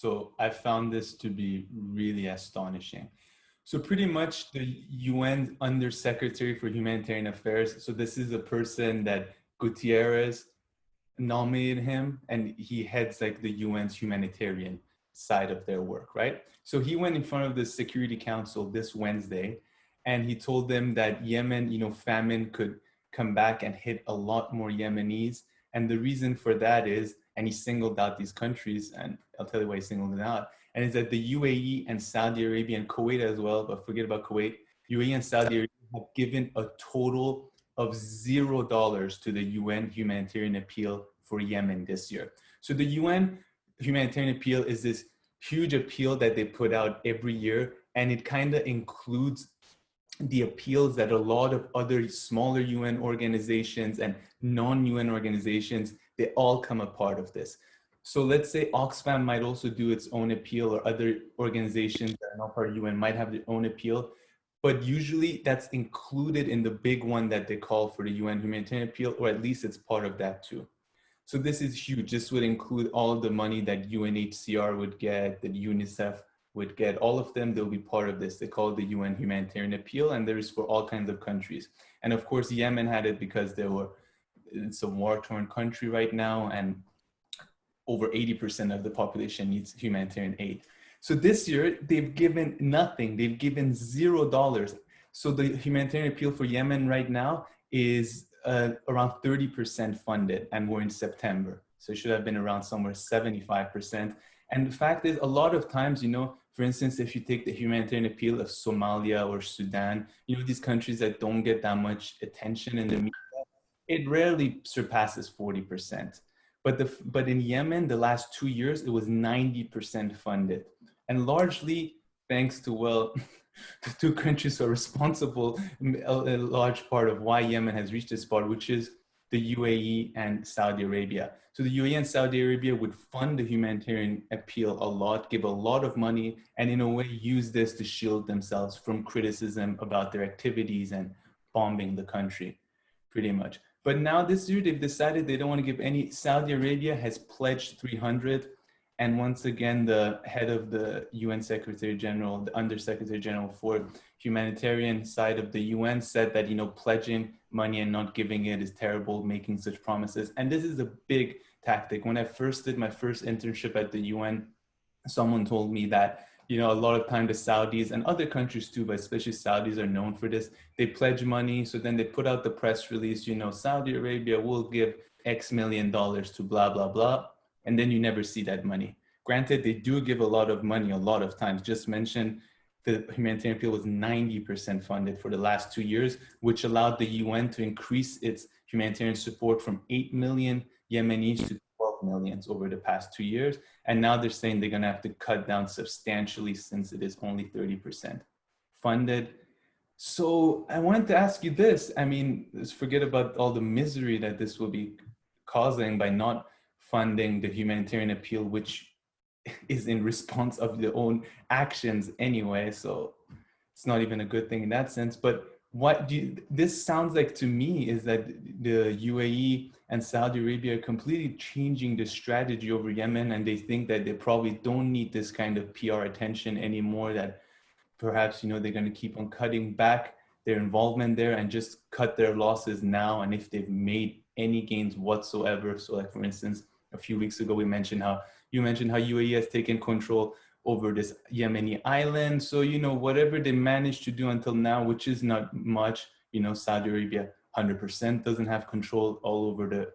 So I found this to be really astonishing. So pretty much the UN Under Secretary for Humanitarian Affairs. So this is a person that Gutierrez nominated him, and he heads like the UN's humanitarian side of their work, right? So he went in front of the Security Council this Wednesday, and he told them that Yemen, famine could come back and hit a lot more Yemenis. And the reason for that is, and he singled out these countries, and I'll tell you why he singled it out, and it's that the UAE and Saudi Arabia and Kuwait as well, but forget about Kuwait, UAE and Saudi Arabia have given a total of $0 to the UN humanitarian appeal for Yemen this year. So the UN humanitarian appeal is this huge appeal that they put out every year, and it kind of includes the appeals that a lot of other smaller UN organizations and non-UN organizations, they all come a part of this. So let's say Oxfam might also do its own appeal, or other organizations that are not part of UN might have their own appeal. But usually that's included in the big one that they call for the UN humanitarian appeal, or at least it's part of that too. So this is huge. This would include all of the money that UNHCR would get, that UNICEF would get. All of them, they'll be part of this. They call it the UN humanitarian appeal, and there is for all kinds of countries. And of course, Yemen had it because it's a war-torn country right now, and over 80% of the population needs humanitarian aid. So this year, they've given nothing. They've given $0. So the humanitarian appeal for Yemen right now is around 30% funded, and we're in September. So it should have been around somewhere 75%. And the fact is, a lot of times, for instance, if you take the humanitarian appeal of Somalia or Sudan, these countries that don't get that much attention in the media, it rarely surpasses 40%. But in Yemen, the last 2 years, it was 90% funded. And largely thanks to, the two countries are responsible, a large part of why Yemen has reached this spot, which is the UAE and Saudi Arabia. So the UAE and Saudi Arabia would fund the humanitarian appeal a lot, give a lot of money, and in a way use this to shield themselves from criticism about their activities and bombing the country, pretty much. But now this year, they've decided they don't want to give any. Saudi Arabia has pledged 300. And once again, the head of the UN Secretary General, the Under Secretary General for humanitarian side of the UN said that, pledging money and not giving it is terrible, making such promises. And this is a big tactic. When I first did my first internship at the UN, someone told me that, a lot of time the Saudis and other countries too, but especially Saudis are known for this. They pledge money. So then they put out the press release, Saudi Arabia will give X million dollars to blah, blah, blah. And then you never see that money. Granted, they do give a lot of money a lot of times. Just mentioned the humanitarian appeal was 90% funded for the last 2 years, which allowed the UN to increase its humanitarian support from 8 million Yemenis to 12 million over the past 2 years. And now they're saying they're going to have to cut down substantially since it is only 30% funded. So I wanted to ask you this. I mean, let's forget about all the misery that this will be causing by not funding the humanitarian appeal, which is in response of their own actions anyway. So it's not even a good thing in that sense. But this sounds like to me is that the UAE and Saudi Arabia are completely changing the strategy over Yemen, and they think that they probably don't need this kind of PR attention anymore, that perhaps, they're going to keep on cutting back their involvement there and just cut their losses now. And if they've made any gains whatsoever, so like for instance, a few weeks ago, you mentioned how UAE has taken control over this Yemeni island. So, whatever they managed to do until now, which is not much, Saudi Arabia 100% doesn't have control all over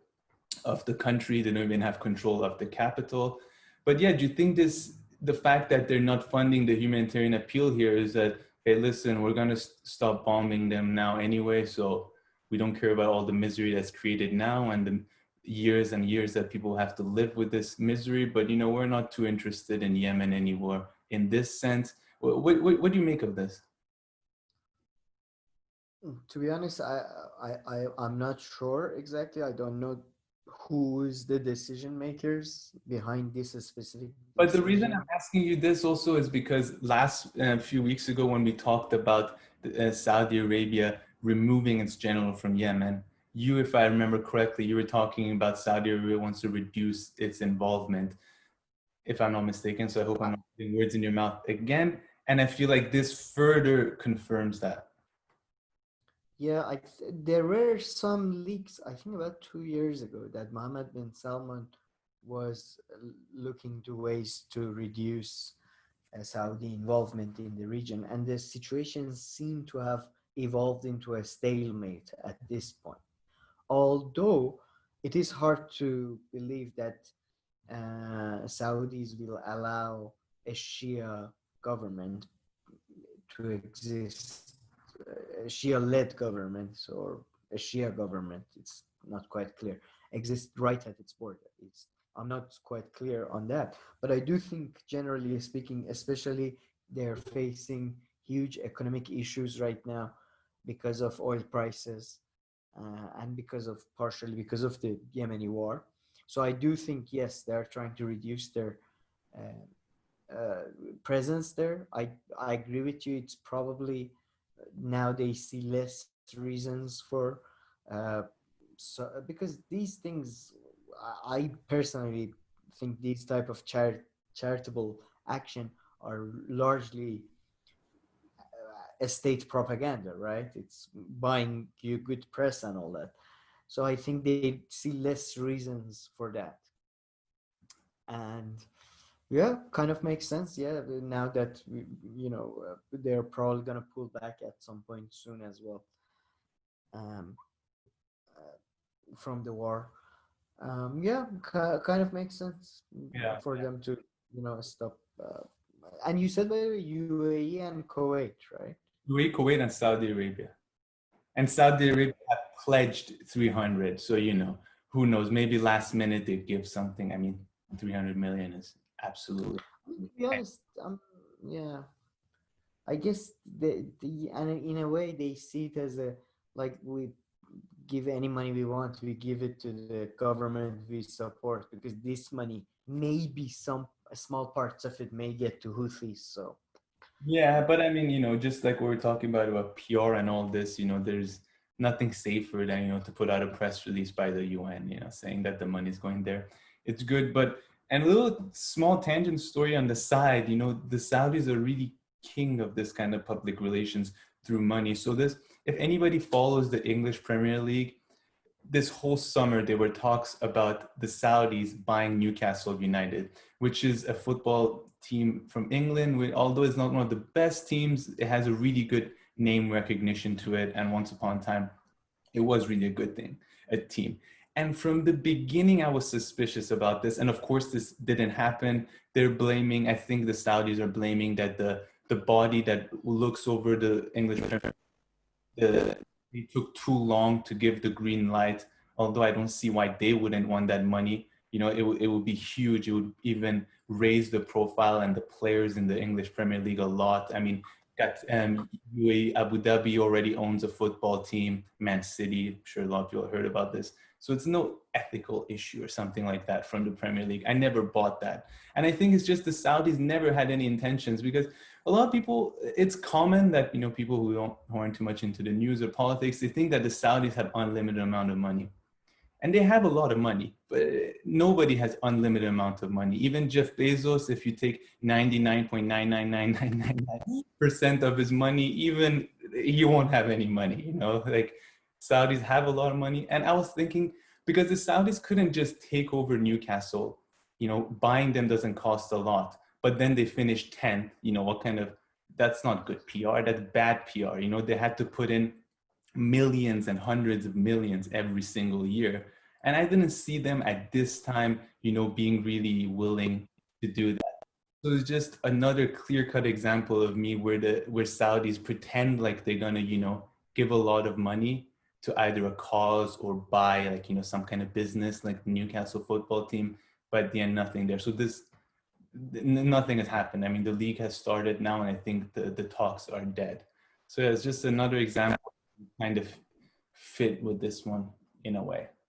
of the country. They don't even have control of the capital. But yeah, do you think the fact that they're not funding the humanitarian appeal here is that, hey, listen, we're going to stop bombing them now anyway, so we don't care about all the misery that's created now and the years and years that people have to live with this misery, but we're not too interested in Yemen anymore in this sense? What do you make of this? To be honest, I'm not sure exactly. I don't know who is the decision makers behind this specific decision. But the reason I'm asking you this also is because last few weeks ago when we talked about Saudi Arabia removing its general from Yemen, if I remember correctly, you were talking about Saudi Arabia wants to reduce its involvement. if I'm not mistaken. So I hope I'm not putting words in your mouth again. And I feel like this further confirms that. Yeah, there were some leaks, I think about 2 years ago, that Mohammed bin Salman was looking to ways to reduce Saudi involvement in the region, and the situation seemed to have evolved into a stalemate at this point. Although it is hard to believe that Saudis will allow a Shia government to exist, a Shia-led government or a Shia government, it's not quite clear, exist right at its border. I'm not quite clear on that, but I do think, generally speaking, especially they're facing huge economic issues right now because of oil prices and partially because of the Yemeni war. So I do think, yes, they're trying to reduce their uh, presence there. I agree with you. It's probably now they see less reasons for so because these things, I personally think these type of charitable action are largely state propaganda, right? It's buying you good press and all that. So I think they see less reasons for that. And yeah, kind of makes sense. Yeah, now that they're probably gonna pull back at some point soon as well, um, from the war. Yeah, kind of makes sense Yeah. for them to stop. And you said by the way, UAE and Kuwait, right? UAE, Kuwait, and Saudi Arabia. And Saudi Arabia have pledged 300. So, who knows? Maybe last minute they give something. I mean, 300 million is absolutely. To be honest, yeah, I guess and in a way they see it as a, like, we give any money we want, we give it to the government we support, because this money, maybe some small parts of it may get to Houthis. So Yeah, but I mean, just like we were talking about PR and all this, there's nothing safer than, to put out a press release by the UN, saying that the money's going there. It's good, but, and a little small tangent story on the side, the Saudis are really king of this kind of public relations through money. So if anybody follows the English Premier League, this whole summer there were talks about the Saudis buying Newcastle United, which is a football team from England. Although it's not one of the best teams, it has a really good name recognition to it. And once upon a time, it was really a good thing, a team. And from the beginning, I was suspicious about this. And of course, this didn't happen. They're blaming, I think the Saudis are blaming that the body that looks over the English it took too long to give the green light, although I don't see why they wouldn't want that money. It would be huge. It would even raise the profile and the players in the English Premier League a lot. I mean, got UAE, Abu Dhabi already owns a football team, Man City. I'm sure a lot of people heard about this. So it's no ethical issue or something like that from the Premier League. I never bought that. And I think it's just the Saudis never had any intentions, because a lot of people, it's common that, people who aren't too much into the news or politics, they think that the Saudis have unlimited amount of money. And they have a lot of money, but nobody has unlimited amount of money. Even Jeff Bezos, if you take 99.99999% of his money, even he won't have any money, like Saudis have a lot of money. And I was thinking, because the Saudis couldn't just take over Newcastle, buying them doesn't cost a lot, but then they finished 10th, that's not good PR, that's bad PR. They had to put in millions and hundreds of millions every single year. And I didn't see them at this time, being really willing to do that. So it's just another clear-cut example of me where Saudis pretend like they're gonna, give a lot of money to either a cause or buy, like, some kind of business like the Newcastle football team, but at the end, nothing there. So nothing has happened. I mean, the league has started now, and I think the talks are dead. So yeah, it's just another example kind of fit with this one in a way.